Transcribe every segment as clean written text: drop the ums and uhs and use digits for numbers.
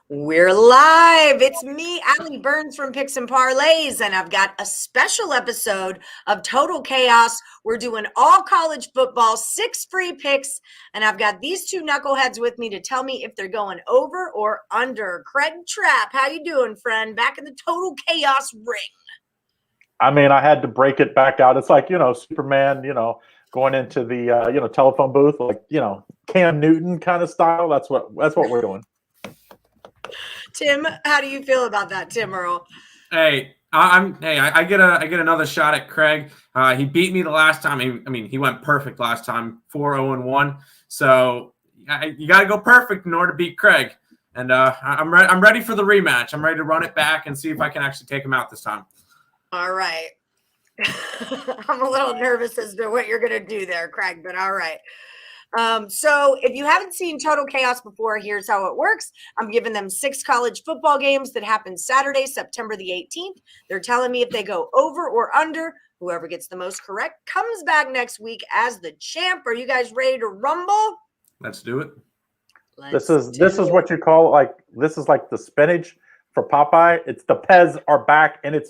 We're live. It's me, Allie Burns from Picks and Parlays, and I've got a special episode of Total Chaos. We're doing all college football, 6 free picks, and I've got these two knuckleheads with me to tell me if they're going over or under. Craig Trapp, how you doing, friend? Back in the Total Chaos ring. I mean, I had to break it back out. It's like, Superman, going into the, telephone booth, like, Cam Newton kind of style. That's what we're doing. Tim, how do you feel about that, Tim Earle? Hey, I get another shot at Craig. He beat me the last time. He went perfect last time, 4-0-1. So you got to go perfect in order to beat Craig. And I'm ready for the rematch. I'm ready to run it back and see if I can actually take him out this time. All right. I'm a little nervous as to what you're going to do there, Craig, but all right. So if you haven't seen Total Chaos before, here's how it works. I'm giving them 6 college football games that happen Saturday, September the 18th. They're telling me if they go over or under. Whoever gets the most correct comes back next week as the champ. Are you guys ready to rumble? Let's do it. This is what you call this is like the spinach for Popeye. It's the Pez are back, and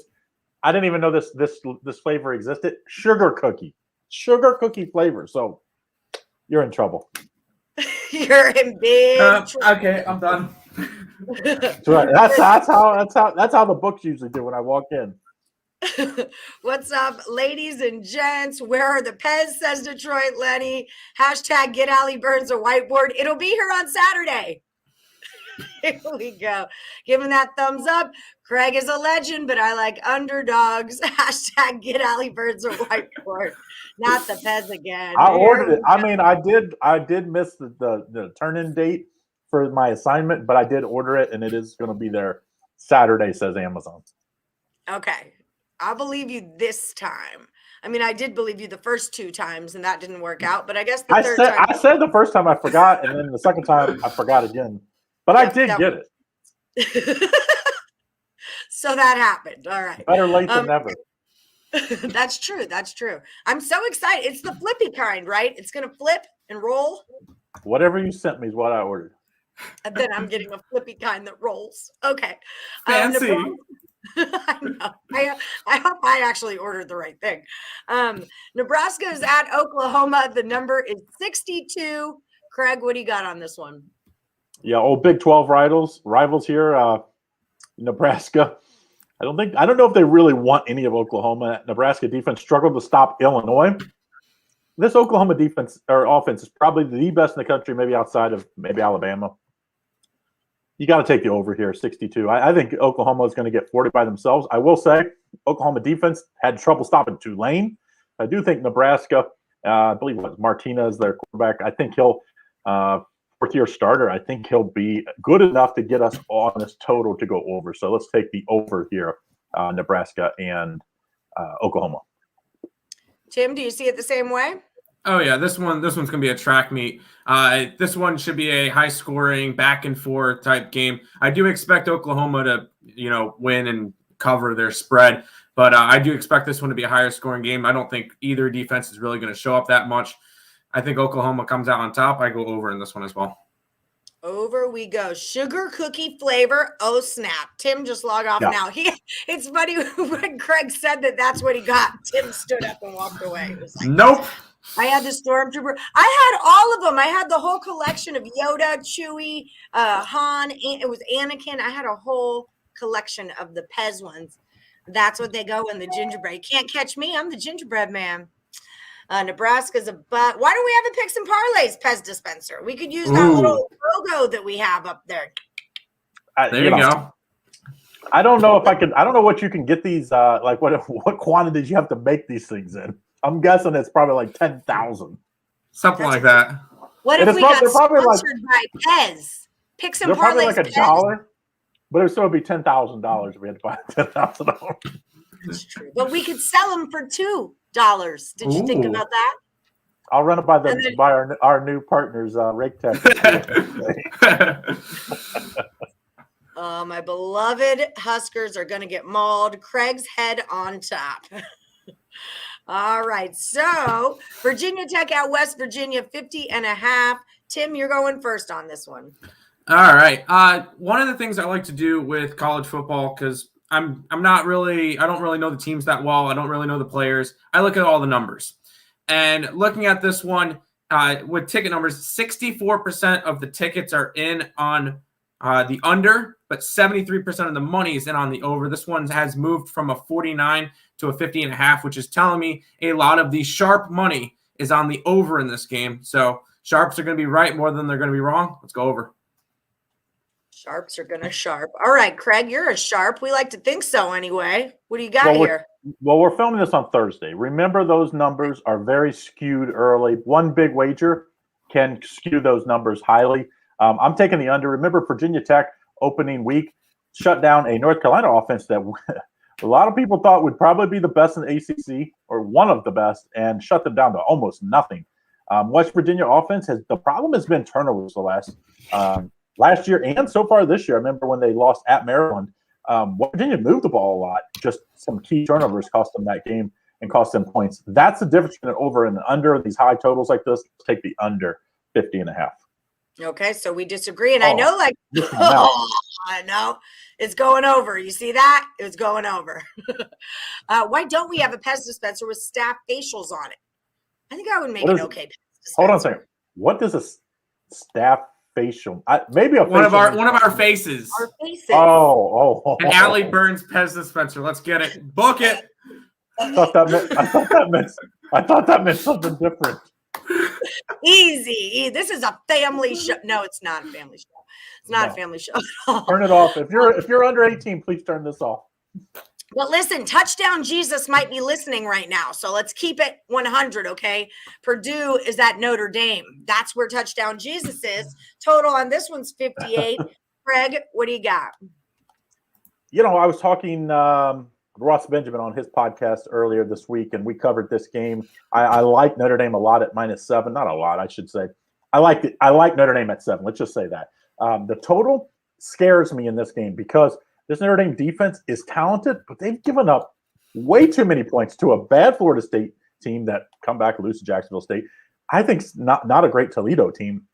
I didn't even know this flavor existed. Sugar cookie flavor. So you're in trouble. You're in big trouble. Okay, I'm done. That's right. That's how the books usually do when I walk in. What's up, ladies and gents? Where are the Pez, says Detroit Lenny. Hashtag get Allie Burns a whiteboard. It'll be here on Saturday. Here we go. Giving that thumbs up. Craig is a legend, but I like underdogs. Hashtag get Allie Burns a whiteboard. Not the Pez again. I ordered it. I mean, I did miss the turn-in date for my assignment, but I did order it, and it is going to be there Saturday, says Amazon. Okay. I'll believe you this time. I mean, I did believe you the first 2 times, and that didn't work out, but I guess the third time. I said the first time I forgot, and then the second time I forgot again. But I did get it. So that happened. All right. Better late than never. That's true. That's true. I'm so excited. It's the flippy kind, right? It's going to flip and roll. Whatever you sent me is what I ordered. And then I'm getting a flippy kind that rolls. Okay. Fancy. I know. I hope I actually ordered the right thing. Nebraska is at Oklahoma. The number is 62. Craig, what do you got on this one? Yeah, old Big 12 rivals here. Nebraska. I don't know if they really want any of Oklahoma. Nebraska defense struggled to stop Illinois. This Oklahoma defense or offense is probably the best in the country, maybe outside of maybe Alabama. You got to take the over here, 62. I think Oklahoma is going to get 40 by themselves. I will say Oklahoma defense had trouble stopping Tulane. I do think Nebraska, I believe it was Martinez, their quarterback, I think he'll fourth-year starter. I think he'll be good enough to get us on this total to go over. So let's take the over here, Nebraska and Oklahoma. Tim, do you see it the same way? Oh yeah, this one's gonna be a track meet. This one should be a high-scoring, back-and-forth type game. I do expect Oklahoma to, win and cover their spread, but I do expect this one to be a higher-scoring game. I don't think either defense is really going to show up that much. I think Oklahoma comes out on top. I go over in this one as well. Over we go. Sugar cookie flavor. Oh, snap. Tim just logged off now. It's funny when Craig said that's what he got. Tim stood up and walked away. It was like, nope. I had the Stormtrooper. I had all of them. I had the whole collection of Yoda, Chewie, Han. It was Anakin. I had a whole collection of the Pez ones. That's what they go in the gingerbread. You can't catch me. I'm the gingerbread man. Nebraska's a butt. Why don't we have a Picks and Parlays Pez dispenser? We could use that little logo that we have up there. There you go. I don't know if I can. I don't know what you can get these. What quantities you have to make these things in. I'm guessing it's probably like 10,000. Something like that. What if we got sponsored by Pez? Picks and Parlays. They're probably like $1, but it would still be $10,000 if we had to buy $10,000. That's true. But we could sell them for $2. Did you think about that? I'll run it by our new partners, Rake Tech. My beloved Huskers are going to get mauled. Craig's head on top. All right. So Virginia Tech at West Virginia, 50.5. Tim, you're going first on this one. All right. One of the things I like to do with college football, because I don't really know the teams that well. I don't really know the players. I look at all the numbers. And looking at this one with ticket numbers, 64% of the tickets are in on the under, but 73% of the money is in on the over. This one has moved from a 49 to a 50.5, which is telling me a lot of the sharp money is on the over in this game. So sharps are going to be right more than they're going to be wrong. Let's go over. Sharps are going to sharp. All right, Craig, you're a sharp. We like to think so anyway. What do you got here? We're filming this on Thursday. Remember, those numbers are very skewed early. One big wager can skew those numbers highly. I'm taking the under. Remember, Virginia Tech opening week shut down a North Carolina offense that a lot of people thought would probably be the best in the ACC or one of the best, and shut them down to almost nothing. West Virginia offense the problem has been turnovers the last year and so far this year. I remember when they lost at Maryland, West Virginia moved the ball a lot. Just some key turnovers cost them that game and cost them points. That's the difference between an over and an under. These high totals like this, take the under 50.5. Okay, so we disagree. And I know, I know it's going over. You see that? It's going over. Why don't we have a Pez dispenser with staff facials on it? I think I would make it okay. Hold on a second. What does a staff facial? Maybe one of our faces. Our faces. Oh. And Allie Burns Pez dispenser. Let's get it. Book it. I thought that meant something different. Easy. This is a family show. No, it's not a family show. It's not a family show. Turn it off. If you're under 18, please turn this off. Well, listen, Touchdown Jesus might be listening right now. So let's keep it 100, okay? Purdue is at Notre Dame. That's where Touchdown Jesus is. Total on this one's 58. Craig, what do you got? I was talking Ross Benjamin on his podcast earlier this week, and we covered this game. I like Notre Dame a lot at -7. Not a lot, I should say. I like Notre Dame at 7. Let's just say that. The total scares me in this game because this Notre Dame defense is talented, but they've given up way too many points to a bad Florida State team that come back and lose to Jacksonville State. I think it's not a great Toledo team.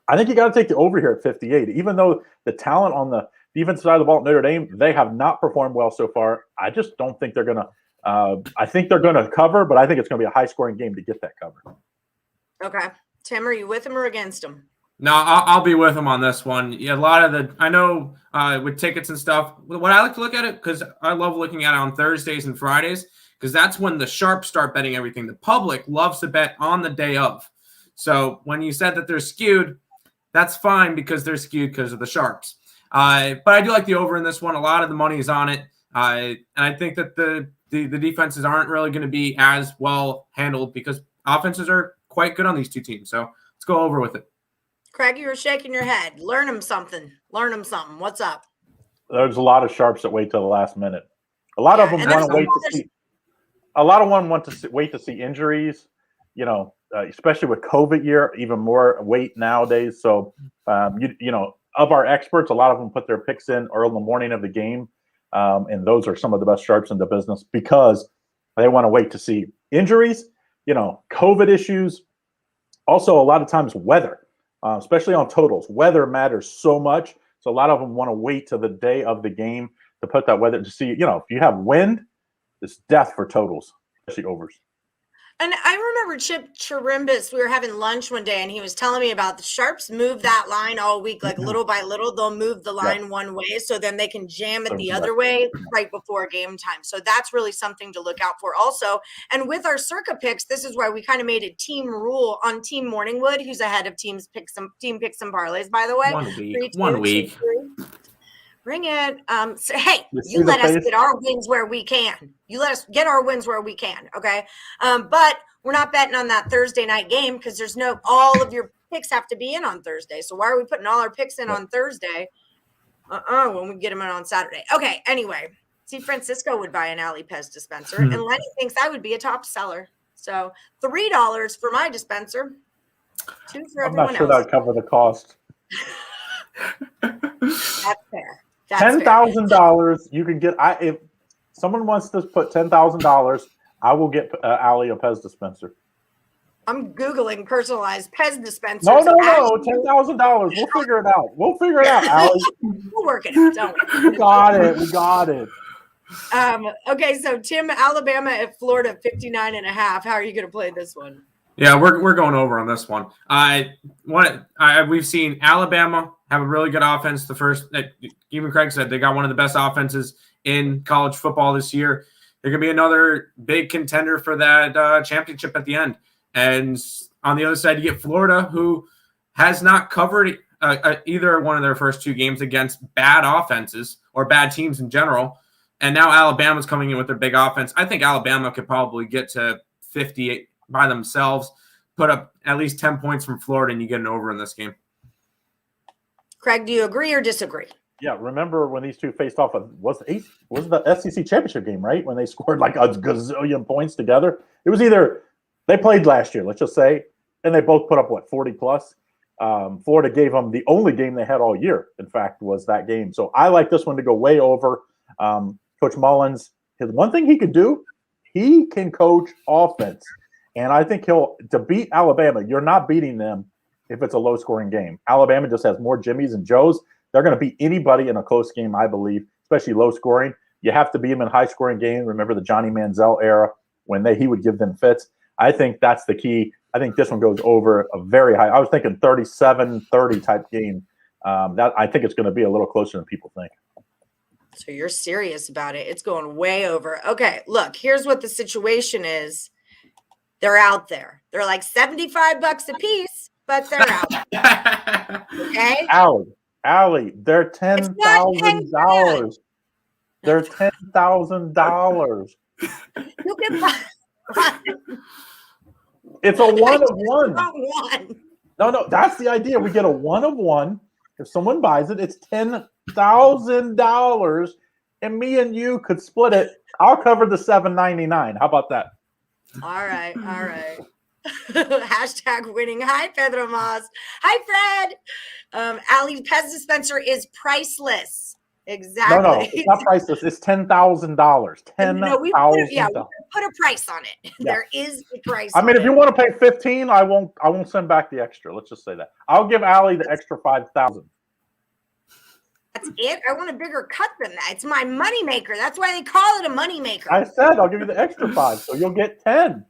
I think you got to take the over here at 58. Even though the talent on the defensive side of the ball at Notre Dame, they have not performed well so far. I just don't think they're going to I think they're going to cover, but I think it's going to be a high-scoring game to get that cover. Okay. Tim, are you with him or against him? No, I'll be with him on this one. Yeah, I know with tickets and stuff, what I like to look at it, because I love looking at it on Thursdays and Fridays, because that's when the sharps start betting everything. The public loves to bet on the day of. So when you said that they're skewed, that's fine because they're skewed because of the sharps. But I do like the over in this one. A lot of the money is on it. And I think that the defenses aren't really going to be as well handled because offenses are quite good on these two teams. So let's go over with it. Craig, you were shaking your head. Learn them something. What's up? There's a lot of sharps that wait till the last minute. A lot of them want to wait to see. A lot of them want to wait to see injuries. Especially with COVID year, even more weight nowadays. So, of our experts, a lot of them put their picks in early in the morning of the game, and those are some of the best sharps in the business because they want to wait to see injuries. COVID issues. Also, a lot of times weather. Especially on totals. Weather matters so much. So a lot of them want to wait till the day of the game to put that weather to see, if you have wind, it's death for totals, especially overs. And I remember Chip Chirimbus, we were having lunch one day and he was telling me about the sharps move that line all week, like little by little, they'll move the line one way so then they can jam it the other way right before game time. So that's really something to look out for also. And with our circa picks, this is why we kind of made a team rule on Team Morningwood, who's ahead of team picks and parlays, by the way. 1 week. Bring it. So, hey, you let us get our wins where we can. You let us get our wins where we can. Okay. But we're not betting on that Thursday night game because all of your picks have to be in on Thursday. So why are we putting all our picks in on Thursday? When we get them in on Saturday. Okay. Anyway, see, Francisco would buy an Allie Pez dispenser and Lenny thinks I would be a top seller. So $3 for my dispenser. $2 for everyone else. I'm not sure that would cover the cost. That's fair. $10,000 you can get. If someone wants to put $10,000, I will get Allie a Pez dispenser. I'm Googling personalized Pez dispensers. No, $10,000. We'll figure it out. Allie. We'll work it out. Don't worry. We got it. Okay, so Tim, Alabama at Florida, 59.5. How are you going to play this one? Yeah, we're going over on this one. We've seen Alabama have a really good offense. Even Craig said they got one of the best offenses in college football this year. They're going to be another big contender for that championship at the end. And on the other side, you get Florida, who has not covered either one of their first two games against bad offenses or bad teams in general. And now Alabama's coming in with their big offense. I think Alabama could probably get to 50 by themselves, put up at least 10 points from Florida, and you get an over in this game. Craig, do you agree or disagree? Yeah, remember when these two faced off? Was the SEC championship game, right? When they scored like a gazillion points together. It was either they played last year, let's just say, and they both put up 40 plus. Florida gave them the only game they had all year. In fact, was that game. So I like this one to go way over. Coach Mullins, one thing he could do, he can coach offense, and I think to beat Alabama. You're not beating them if it's a low-scoring game. Alabama just has more Jimmies and Joes. They're going to beat anybody in a close game, I believe, especially low-scoring. You have to beat them in high-scoring games. Remember the Johnny Manziel era when he would give them fits. I think that's the key. I think this one goes over a very high. I was thinking 37-30 type game. I think it's going to be a little closer than people think. So you're serious about it. It's going way over. Okay, look, here's what the situation is. They're out there. They're like $75 a piece, but they're out. Okay? Allie, they're $10,000. They're $10,000. You can buy It's a one of one. one. No, that's the idea. We get a one of one. If someone buys it, it's $10,000, and me and you could split it. I'll cover the $7.99. How about that? All right. Hashtag winning. Hi, Pedro Mas. Hi, Fred. Allie's Pez dispenser is priceless. Exactly. No, it's not priceless. It's $10,000. $10,000. No, we put a price on it. Yeah. There is a price. I mean, if you want to pay $15,000, I won't send back the extra. Let's just say that. I'll give Allie the extra $5,000. That's it. I want a bigger cut than that. It's my moneymaker. That's why they call it a moneymaker. I said I'll give you the extra $5,000, so you'll get 10.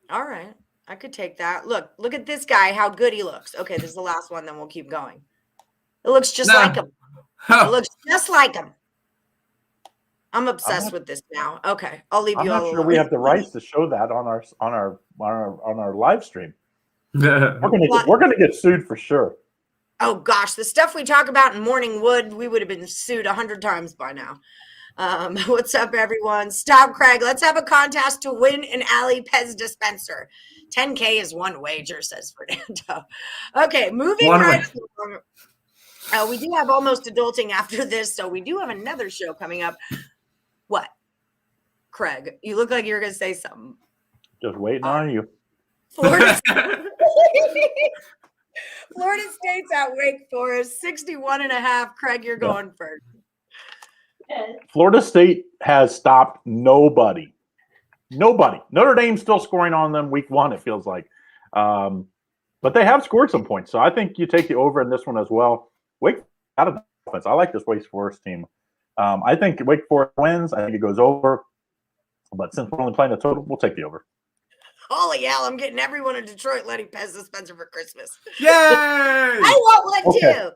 All right. I could take that. Look at this guy, how good he looks. Okay, this is the last one, then we'll keep going. It looks just like him. It looks just like him. I'm obsessed with this now. Okay, I'll leave you alone. I'm not sure we have the rights to show that on our live stream. We're gonna get sued for sure. Oh gosh, the stuff we talk about in Morning Wood, we would have been sued 100 times by now. What's up, everyone? Stop, Craig. Let's have a contest to win an Allie Pez dispenser. 10K is one wager, says Fernando. Okay, moving right along. We do have Almost Adulting after this, so we do have another show coming up. What? Craig, you look like you were going to say something. Just waiting on you. Florida State's at Wake Forest, 61.5. Craig, you're going first. Florida State has stopped nobody. Notre Dame's still scoring on them week one, it feels like. But they have scored some points, so I think you take the over in this one as well. Wake out of offense. I like this Wake Forest team. I think Wake Forest wins. I think it goes over. But since we're only playing the total, we'll take the over. Holy hell, I'm getting everyone in Detroit letting Pez dispenser for Christmas. Yay! I want one too.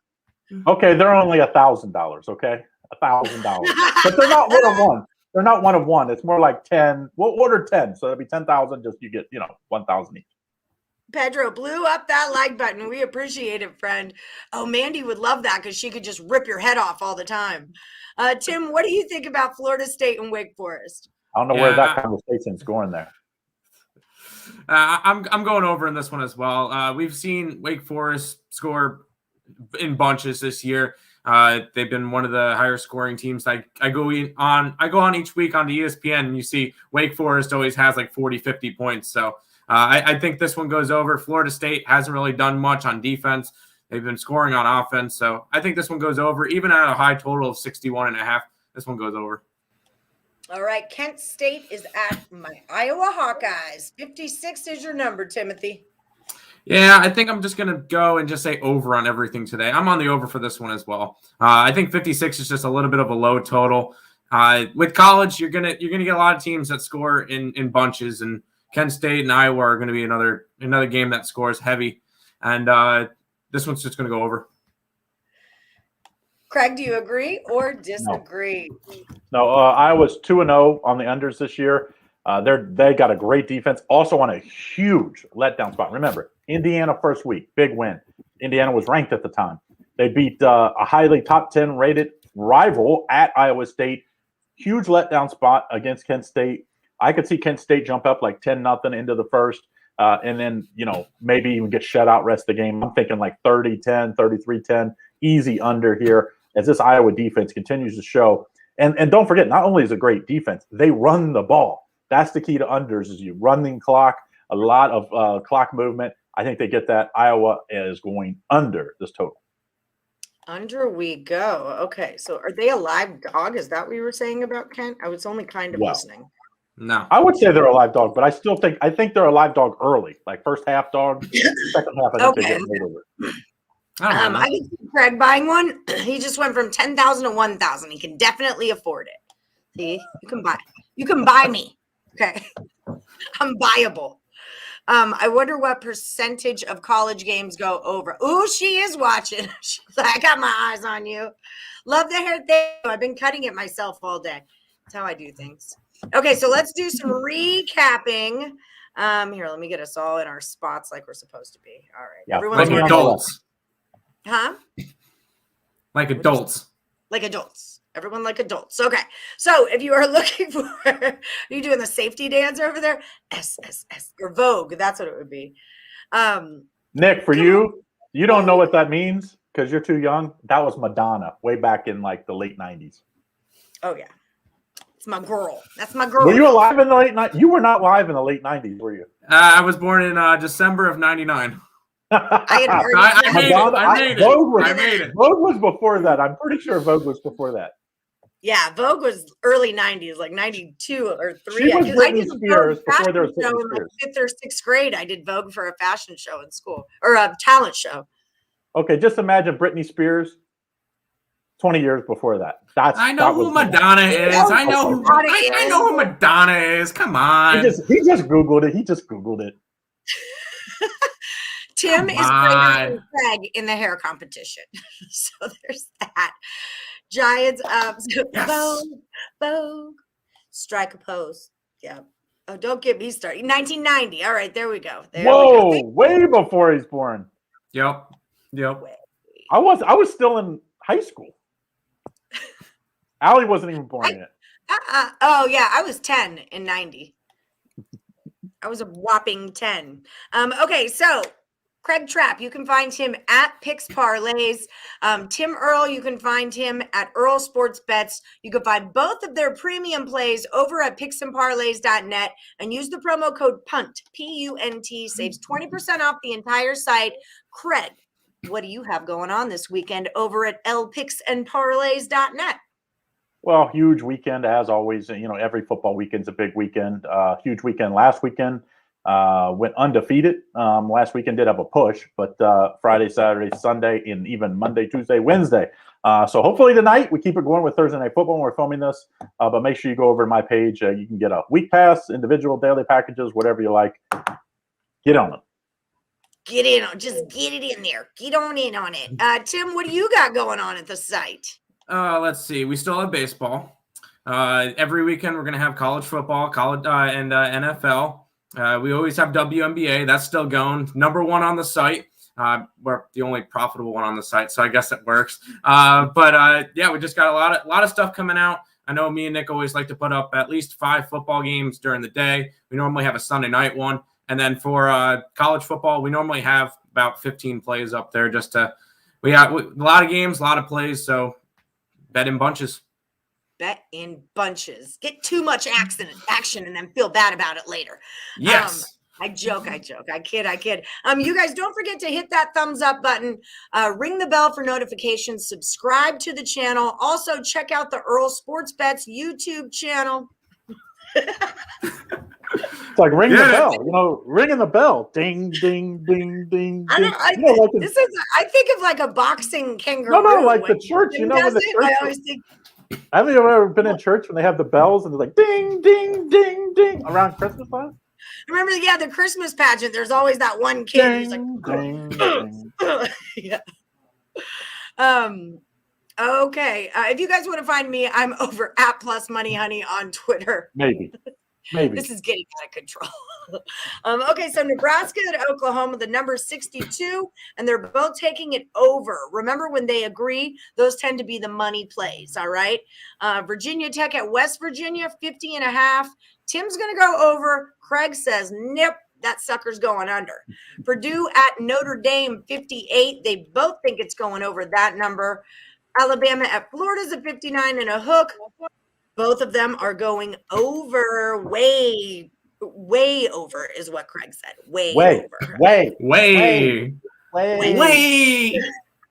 Okay, they're only $1,000, okay? $1,000. But they're not one of one. They're not one of one. It's more like 10. We'll order 10. So that'll be 10,000. Just you get, 1,000 each. Pedro blew up that like button. We appreciate it, friend. Oh, Mandy would love that because she could just rip your head off all the time. Tim, what do you think about Florida State and Wake Forest? I don't know where that conversation's going there. I'm going over in this one as well. We've seen Wake Forest score in bunches this year. They've been one of the higher scoring teams. I go on each week on the ESPN, and you see Wake Forest always has like 40, 50 points. So I think this one goes over. Florida State hasn't really done much on defense. They've been scoring on offense. So I think this one goes over. Even at a high total of 61.5, this one goes over. All right, Kent State is at my Iowa Hawkeyes. 56 is your number, Timothy. Yeah, I think I'm just gonna go and just say over on everything today. I'm on the over for this one as well. I think 56 is just a little bit of a low total. With college, you're gonna get a lot of teams that score in bunches, and Kent State and Iowa are going to be another game that scores heavy, and this one's just going to go over. Craig, do you agree or disagree? No, Iowa's 2-0 on the unders this year. They got a great defense. Also on a huge letdown spot. Remember, Indiana first week, big win. Indiana was ranked at the time. They beat a highly top 10 rated rival at Iowa State. Huge letdown spot against Kent State. I could see Kent State jump up like 10-0 into the first, and then maybe even get shut out rest of the game. I'm thinking like 30-10, 33-10, easy under here as this Iowa defense continues to show. And don't forget, not only is it a great defense, they run the ball. That's the key to unders is you running clock, a lot of clock movement. I think they get that. Iowa is going under this total. Under we go. Okay, so are they a live dog? Is that what you were saying about Kent? I was only kind of listening. No. I would say they're a live dog, but I think they're a live dog early, like first half dog, second half I think they get made over. I can see Craig buying one. He just went from 10,000 to 1,000. He can definitely afford it. See, you can buy me. Okay, I'm buyable. I wonder what percentage of college games go over. Ooh, she is watching. She's like, I got my eyes on you. Love the hair thing. I've been cutting it myself all day. That's how I do things. Okay, so let's do some recapping. Here, let me get us all in our spots like we're supposed to be. All right. Yeah, like adults. Huh? Like adults. Like adults. Everyone like adults. Okay. So if you are looking for, are you doing the safety dance over there? S or Vogue. That's what it would be. Nick, for you don't know what that means because you're too young. That was Madonna way back in like the late 90s. Oh, yeah. It's my girl. That's my girl. Were you alive in the late 90s? You were not live in the late 90s, were you? I was born in December of 99. I made it. Vogue was before that. I'm pretty sure Vogue was before that. Yeah, Vogue was early 90s, like 92 or 3. She was Britney Spears before there was Britney Spears. In 5th or 6th grade, I did Vogue for a fashion show in school or a talent show. Okay, just imagine Britney Spears 20 years before that. I know who Madonna is. I know who Madonna is. Come on. He just Googled it. Tim is greater than Craig in the hair competition. So there's that. Giants up. Yes. Vogue. Strike a pose. Yeah. Oh, don't get me started. 1990. All right, there we go. Whoa, way before he's born. Yep. I was still in high school. Allie wasn't even born yet. Oh, yeah. I was 10 in 90. I was a whopping 10. Okay, so Craig Trapp, you can find him at Picks Parlays. Tim Earle, you can find him at Earle Sports Bets. You can find both of their premium plays over at picksandparlays.net and use the promo code PUNT, P-U-N-T, saves 20% off the entire site. Craig, what do you have going on this weekend over at lpicksandparlays.net? Well, huge weekend as always. Every football weekend's a big weekend. Huge weekend last weekend. Went undefeated. Last weekend did have a push, but Friday, Saturday, Sunday, and even Monday, Tuesday, Wednesday. So hopefully tonight we keep it going with Thursday Night Football when we're filming this. But make sure you go over to my page. You can get a week pass, individual daily packages, whatever you like. Get on them. Get in on, just get it in there. Get on in on it. Tim, what do you got going on at the site? Let's see. We still have baseball. Every weekend we're going to have college football, and NFL. We always have WNBA. That's still going. Number one on the site. We're the only profitable one on the site, so I guess it works. But we just got a lot of stuff coming out. I know me and Nick always like to put up at least 5 football games during the day. We normally have a Sunday night one. And then for college football, we normally have about 15 plays up there we have a lot of games, a lot of plays. So bet in bunches. Bet in bunches. Get too much action and then feel bad about it later. Yes. I joke. I kid. You guys don't forget to hit that thumbs up button, ring the bell for notifications, subscribe to the channel. Also check out the Earle Sports Bets YouTube channel. It's like ring the bell, ringing the bell. Ding, ding, ding, ding, ding. I think of like a boxing kangaroo. No, like the church, when the church. I always think. Haven't you ever been in church when they have the bells and they're like ding, ding, ding, ding around Christmas time? Remember, the Christmas pageant. There's always that one kid who's like, ding, ding. yeah. Okay. If you guys want to find me, I'm over at Plus Money Honey on Twitter. Maybe. This is getting out of control. Okay, so Nebraska and Oklahoma, the number 62, and they're both taking it over. Remember, when they agree, those tend to be the money plays, all right? Virginia Tech at West Virginia, 50.5. Tim's going to go over. Craig says, nope, that sucker's going under. Purdue at Notre Dame, 58. They both think it's going over that number. Alabama at Florida's at 59 and a hook. Both of them are going over, way over is what Craig said. Way over. Way.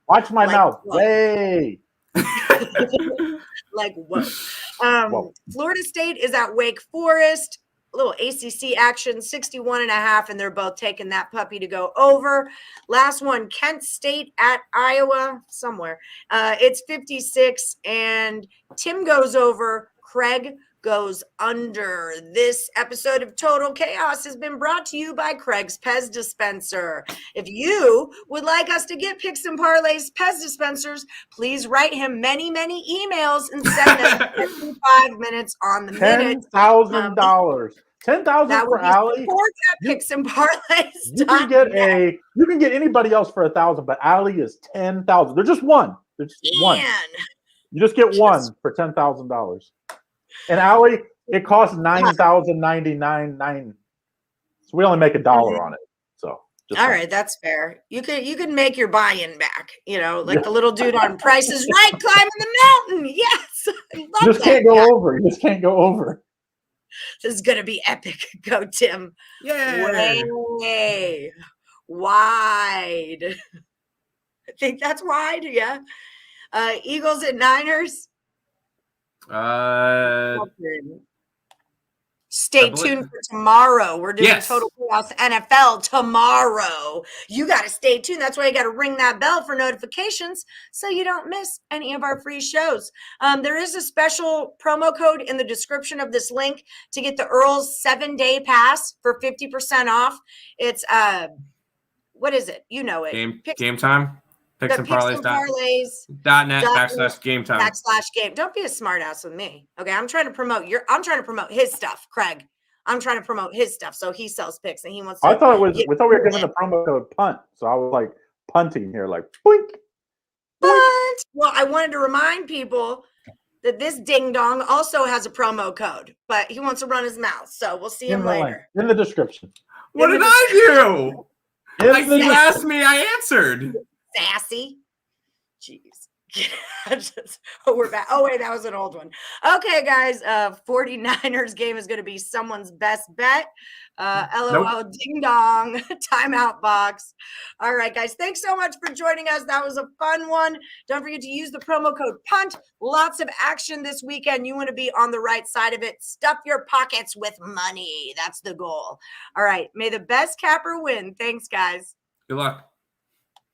Watch my mouth. Way. Like, whoa. Florida State is at Wake Forest. A little ACC action, 61.5, and they're both taking that puppy to go over. Last one, Kent State at Iowa, somewhere. It's 56, and Tim goes over. Craig goes under. This episode of Total Chaos has been brought to you by Craig's Pez Dispenser. If you would like us to get Picks and Parlays Pez Dispensers, please write him many, many emails and send them 55 minutes on the minute. $10,000. $10,000 for Allie. Support at Picks and Parlays. You can get anybody else for $1,000, but Allie is $10,000. They're just one. One. You just get one for $10,000. And Allie, it costs $9,099. So we only make $1 on it. So all right, that's fair. You can make your buy-in back. Like the little dude on Price is Right climbing the mountain. Yes, you just can't go over. You just can't go over. This is gonna be epic. Go, Tim. Yeah. Way wide. I think that's wide. Yeah. Eagles at Niners. Stay tuned for tomorrow. We're doing Total Chaos NFL tomorrow. You got to stay tuned. That's why you got to ring that bell for notifications so you don't miss any of our free shows. There is a special promo code in the description of this link to get the Earle's 7-day pass for 50% off. It's what is it? You know it. Game time. Picks and Parlays.net /game time. /game. Don't be a smart ass with me. Okay. I'm trying to promote his stuff, Craig. I'm trying to promote his stuff. So he sells picks and he wants to. We thought we were giving the promo code punt. So I was like punting here, like boink. Punt. Well, I wanted to remind people that this ding dong also has a promo code, but he wants to run his mouth. So we'll see him later. In the description. What did I do? You asked me, I answered. Sassy. Jeez. We're back. Oh, wait, that was an old one. Okay, guys. 49ers game is going to be someone's best bet. LOL, ding dong, timeout box. All right, guys. Thanks so much for joining us. That was a fun one. Don't forget to use the promo code PUNT. Lots of action this weekend. You want to be on the right side of it. Stuff your pockets with money. That's the goal. All right. May the best capper win. Thanks, guys. Good luck.